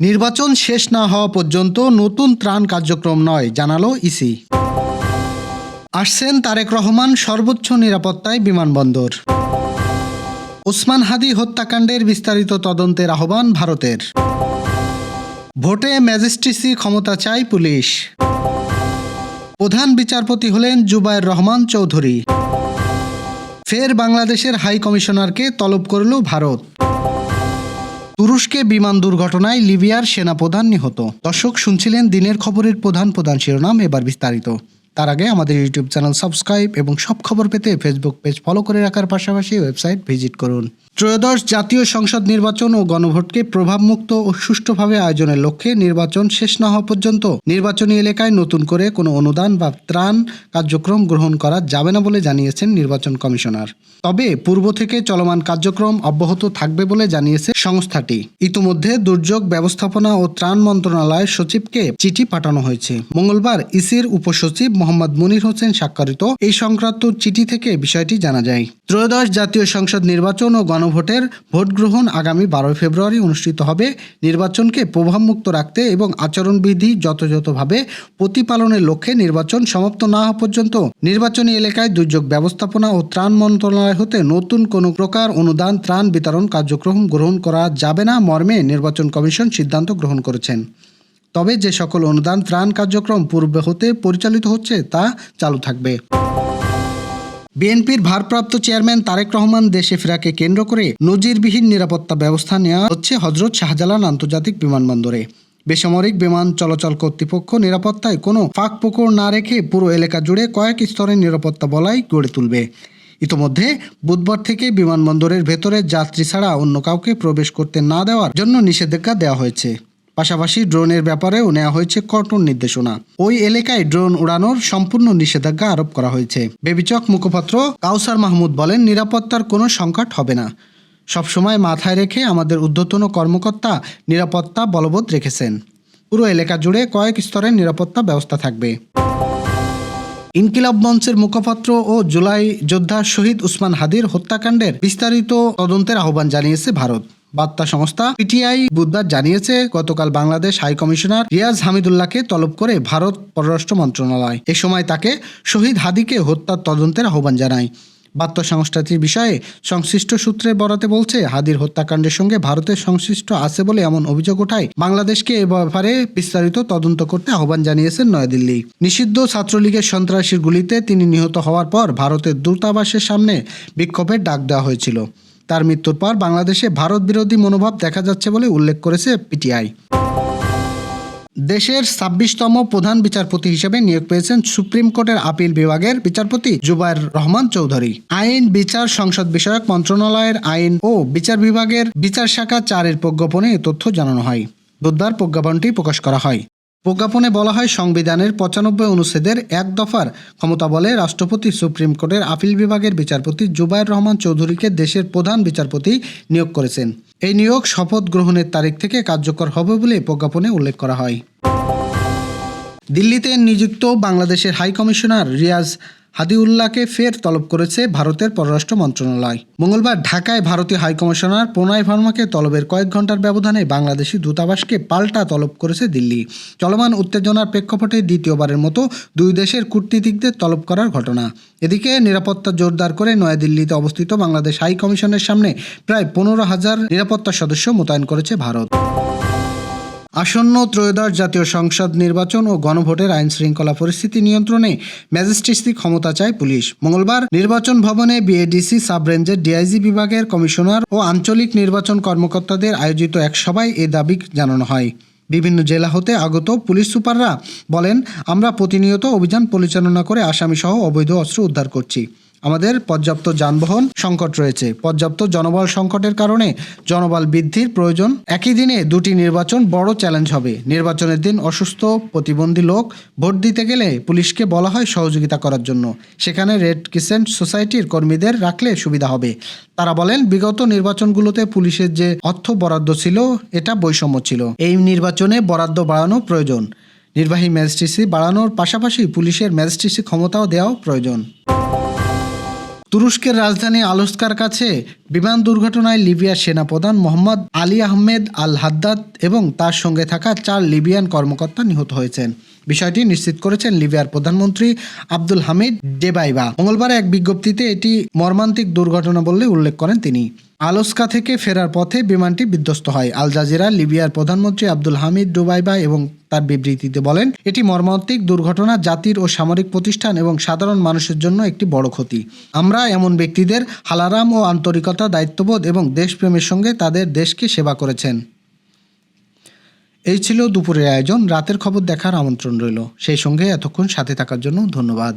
নির্বাচন শেষ না হওয়া পর্যন্ত নতুন ত্রাণ কার্যক্রম নয়, জানালো ইসি। আসছেন তারেক রহমান, সর্বোচ্চ নিরাপত্তায় বিমানবন্দর। ওসমান হাদি হত্যাকাণ্ডের বিস্তারিত তদন্তের আহ্বান ভারতের। ভোটে ম্যাজিস্ট্রেসি ক্ষমতা চায় পুলিশ। প্রধান বিচারপতি হলেন জুবায়ের রহমান চৌধুরী। ফের বাংলাদেশের হাই কমিশনারকে তলব করল ভারত। তুরস্কে বিমান দুর্ঘটনায় লিবিয়ার সেনাপ্রধান নিহত। দর্শক, শুনছিলেন দিনের খবরের প্রধান শিরোনাম, এবার বিস্তারিত। তার আগে আমাদের ইউটিউব চ্যানেল সাবস্ক্রাইব এবং সব খবর পেতে ফেসবুক পেজ ফলো করে রাখার পাশাপাশি ওয়েবসাইট ভিজিট করুন। ত্রয়োদশ জাতীয় সংসদ নির্বাচন ও গণভোটকে প্রভাবমুক্ত ও সুষ্ঠুভাবে আয়োজনের লক্ষ্যে নির্বাচন শেষ না হওয়া পর্যন্ত নির্বাচনী এলাকায় নতুন করে কোনো অনুদান বা ত্রাণ কার্যক্রম গ্রহণ করা যাবে না বলে জানিয়েছেন নির্বাচন কমিশনার। তবে পূর্ব থেকে চলমান কার্যক্রম অব্যাহত থাকবে বলে জানিয়েছে সংস্থাটি। ইতিমধ্যে দুর্যোগ ব্যবস্থাপনা ও ত্রাণ মন্ত্রণালয়ের সচিবকে চিঠি পাঠানো হয়েছে। মঙ্গলবার ইসির উপসচিব মোহাম্মদ মুনির হোসেন স্বাক্ষরিত এই সংক্রান্ত চিঠি থেকে বিষয়টি জানা যায়। ত্রয়োদশ জাতীয় সংসদ নির্বাচন ও গণভোটের ভোট গ্রহণ আগামী 12 ফেব্রুয়ারি অনুষ্ঠিত হবে। নির্বাচনকে প্রভাবমুক্ত রাখতে এবং আচরণবিধি যথাযথভাবে প্রতিপালনের লক্ষ্যে নির্বাচন সমাপ্ত না হওয়া পর্যন্ত নির্বাচনী এলাকায় দুর্যোগ ব্যবস্থাপনা ও ত্রাণ মন্ত্রণালয় হতে নতুন কোনো প্রকার অনুদান ত্রাণ বিতরণ কার্যক্রম গ্রহণ করা যাবে না মর্মে নির্বাচন কমিশন সিদ্ধান্ত গ্রহণ করেছেন। তবে যে সকল অনুদান ত্রাণ কার্যক্রম পূর্বে হতে পরিচালিত হচ্ছে তা চালু থাকবে। বিএনপির ভারপ্রাপ্ত চেয়ারম্যান তারেক রহমান দেশে ফেরাকে কেন্দ্র করে নজিরবিহীন নিরাপত্তা ব্যবস্থা নেওয়া হচ্ছে হযরত শাহজালাল আন্তর্জাতিক বিমানবন্দরে। বেসামরিক বিমান চলাচল কর্তৃপক্ষ নিরাপত্তায় কোনো ফাঁকফোকর না রেখে পুরো এলাকা জুড়ে কয়েক স্তরের নিরাপত্তা বলয় গড়ে তুলবে। ইতোমধ্যে বুধবার থেকে বিমানবন্দরের ভেতরে যাত্রী ছাড়া অন্য কাউকে প্রবেশ করতে না দেওয়ার জন্য নিষেধাজ্ঞা দেওয়া হয়েছে। পাশাপাশি ড্রোনের ব্যাপারেও নেওয়া হয়েছে কঠোর নির্দেশনা। ওই এলাকায় ড্রোন উড়ানোর সম্পূর্ণ নিষেধাজ্ঞা আরোপ করা হয়েছে। বেবিচক মুখপাত্র কাউসার মাহমুদ বলেন, নিরাপত্তার কোনো সংকট হবে না। সবসময় মাথায় রেখে আমাদের ঊর্ধ্বতন কর্মকর্তা নিরাপত্তা বলবৎ রেখেছেন। পুরো এলাকা জুড়ে কয়েক স্তরের নিরাপত্তা ব্যবস্থা থাকবে। ইনকিলাব মঞ্চের মুখপাত্র ও জুলাই যোদ্ধা শহীদ ওসমান হাদির হত্যাকাণ্ডের বিস্তারিত তদন্তের আহ্বান জানিয়েছে ভারত। বার্তা সংস্থা পিটিআই বুধবার জানিয়েছে, গতকাল বাংলাদেশ হাই কমিশনার রিয়াজ হামিদুল্লাহকে তলব করে ভারত পররাষ্ট্র মন্ত্রণালয় এ সময় তাকে শহীদ হাদিকে হত্যার তদন্তের আহ্বান জানায়। বার্তা সংস্থাটির বিষয়ে সংশ্লিষ্ট সূত্রের বরাতে বলছে, হাদির হত্যাকাণ্ডের সঙ্গে ভারতের সংশ্লিষ্ট আছে বলে এমন অভিযোগ ওঠায় বাংলাদেশকে এ ব্যাপারে বিস্তারিত তদন্ত করতে আহ্বান জানিয়েছেন নয়াদিল্লি। নিষিদ্ধ ছাত্রলীগের সন্ত্রাসীর গুলিতে তিনি নিহত হওয়ার পর ভারতের দূতাবাসের সামনে বিক্ষোভের ডাক দেওয়া হয়েছিল। তার মৃত্যুর পর বাংলাদেশে ভারত বিরোধী মনোভাব দেখা যাচ্ছে বলে উল্লেখ করেছে পিটিআই। দেশের 26তম প্রধান বিচারপতি হিসেবে নিয়োগ পেয়েছেন সুপ্রিম কোর্টের আপিল বিভাগের বিচারপতি জুবায়ের রহমান চৌধুরী। আইন, বিচার, সংসদ বিষয়ক মন্ত্রণালয়ের আইন ও বিচার বিভাগের বিচার শাখা 4-এর প্রজ্ঞাপনে এ তথ্য জানানো হয়। বুধবার প্রজ্ঞাপনটি প্রকাশ করা হয়। প্রজ্ঞাপনে বলা হয়, সংবিধানের 95 অনুচ্ছেদের 1 দফার ক্ষমতা বলে রাষ্ট্রপতি সুপ্রিম কোর্টের আপিল বিভাগের বিচারপতি জুবায়ের রহমান চৌধুরীকে দেশের প্রধান বিচারপতি নিয়োগ করেছেন। এই নিয়োগ শপথ গ্রহণের তারিখ থেকে কার্যকর হবে বলে প্রজ্ঞাপনে উল্লেখ করা হয়। দিল্লিতে নিযুক্ত বাংলাদেশের হাই কমিশনার রিয়াজ হাদিউল্লাহকে ফের তলব করেছে ভারতের পররাষ্ট্র মন্ত্রণালয়। মঙ্গলবার ঢাকায় ভারতীয় হাই কমিশনার প্রণয় ভার্মাকে তলবের কয়েক ঘন্টার ব্যবধানে বাংলাদেশি দূতাবাসকে পাল্টা তলব করেছে দিল্লি। চলমান উত্তেজনার প্রেক্ষাপটে দ্বিতীয়বারের মতো দুই দেশের কূটনীতিকদের তলব করার ঘটনা। এদিকে নিরাপত্তা জোরদার করে নয়াদিল্লিতে অবস্থিত বাংলাদেশ হাই কমিশনের সামনে প্রায় 15,000 নিরাপত্তা সদস্য মোতায়েন করেছে ভারত। আসন্ন ত্রয়োদশ জাতীয় সংসদ নির্বাচন ও গণভোটের আইন শৃঙ্খলা পরিস্থিতি নিয়ন্ত্রণে ম্যাজিস্ট্রেসি ক্ষমতা চায় পুলিশ। মঙ্গলবার নির্বাচন ভবনে বিএডিসি সাব রেঞ্জের ডিআইজি বিভাগের কমিশনার ও আঞ্চলিক নির্বাচন কর্মকর্তাদের আয়োজিত এক সভায় এ দাবি জানানো হয়। বিভিন্ন জেলা হতে আগত পুলিশ সুপাররা বলেন, আমরা প্রতিনিয়ত অভিযান পরিচালনা করে আসামিসহ অবৈধ অস্ত্র উদ্ধার করছি। আমাদের পর্যাপ্ত যানবাহন সংকট রয়েছে। পর্যাপ্ত জনবল সংকটের কারণে জনবল বৃদ্ধির প্রয়োজন। একই দিনে 2টি নির্বাচন বড় চ্যালেঞ্জ হবে। নির্বাচনের দিন অসুস্থ প্রতিবন্ধী লোক ভোট দিতে গেলে পুলিশকে বলা হয় সহযোগিতা করার জন্য। সেখানে রেড ক্রিসেন্ট সোসাইটির কর্মীদের রাখলে সুবিধা হবে। তারা বলেন, বিগত নির্বাচনগুলোতে পুলিশের যে অর্থ বরাদ্দ ছিল এটা বৈষম্য ছিল। এই নির্বাচনে বরাদ্দ বাড়ানো প্রয়োজন। নির্বাহী ম্যাজিস্ট্রেসি বাড়ানোর পাশাপাশি পুলিশের ম্যাজিস্ট্রেসি ক্ষমতাও দেওয়াও প্রয়োজন। তুরস্কের রাজধানী আলস্কার কাছে বিমান দুর্ঘটনায় লিবিয়ার সেনাপ্রধান মোহাম্মদ আলী আহমেদ আল হাদ্দাদ এবং তার সঙ্গে থাকা 4 লিবিয়ান কর্মকর্তা নিহত হয়েছেন। বিষয়টি নিশ্চিত করেছেন লিবিয়ার প্রধানমন্ত্রী আব্দুল হামিদ ডেবাইবা। মঙ্গলবার এক বিজ্ঞপ্তিতে এটি মর্মান্তিক দুর্ঘটনা বলে উল্লেখ করেন তিনি। আলস্কা থেকে ফেরার পথে বিমানটি বিধ্বস্ত হয়। আল জাজিরা লিবিয়ার প্রধানমন্ত্রী আব্দুল হামিদ ডেবাইবা এবং তার বিবৃতিতে বলেন, এটি মর্মান্তিক দুর্ঘটনা, জাতির ও সামরিক প্রতিষ্ঠান এবং সাধারণ মানুষের জন্য একটি বড় ক্ষতি। আমরা এমন ব্যক্তিদের হালারাম ও আন্তরিকতা, দায়িত্ববোধ এবং দেশপ্রেমের সঙ্গে তাদের দেশকে সেবা করেছেন। এই ছিল দুপুরের আয়োজন। রাতের খবর দেখার আমন্ত্রণ রইল। সেই সঙ্গে এতক্ষণ সাথে থাকার জন্য ধন্যবাদ।